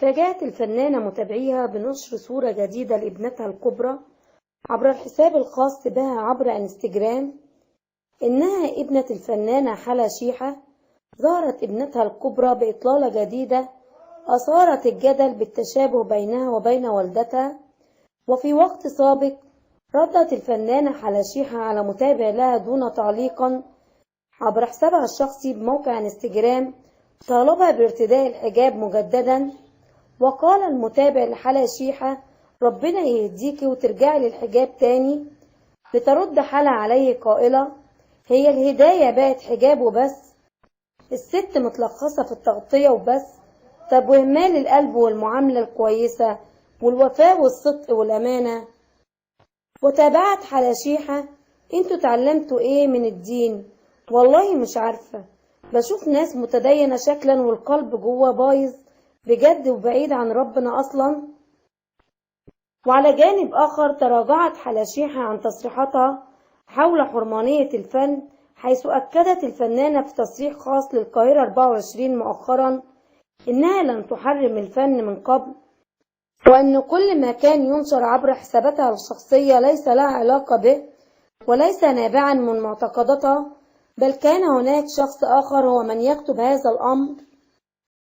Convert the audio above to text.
فاجأت الفنانة متابعيها بنشر صورة جديدة لابنتها الكبرى عبر الحساب الخاص بها عبر انستجرام. إنها ابنة الفنانة حلا شيحة. ظهرت ابنتها الكبرى بإطلالة جديدة أثارت الجدل بالتشابه بينها وبين والدتها. وفي وقت سابق ردت الفنانة حلا شيحة على متابع لها دون تعليق عبر حسابها الشخصي بموقع انستجرام طالبها بارتداء الحجاب مجددا. وقال المتابع لحلا شيحة: ربنا يهديكي وترجعي للحجاب تاني. بترد حلا عليه قائلة: هي الهداية بقت حجاب وبس؟ الست متلخصة في التغطية وبس؟ طب وهمال القلب والمعاملة الكويسة والوفاء والصدق والأمانة؟ وتابعت حلا شيحة: انتوا اتعلمتوا ايه من الدين؟ والله مش عارفة، بشوف ناس متدينة شكلا والقلب جوه بايظ بجد وبعيد عن ربنا أصلا. وعلى جانب آخر تراجعت حلا شيحة عن تصريحاتها حول حرمانية الفن، حيث أكدت الفنانة في تصريح خاص للقاهرة 24 مؤخرا إنها لن تحرم الفن من قبل، وأن كل ما كان ينشر عبر حساباتها الشخصية ليس لها علاقة به وليس نابعا من معتقداتها، بل كان هناك شخص آخر هو من يكتب هذا الأمر.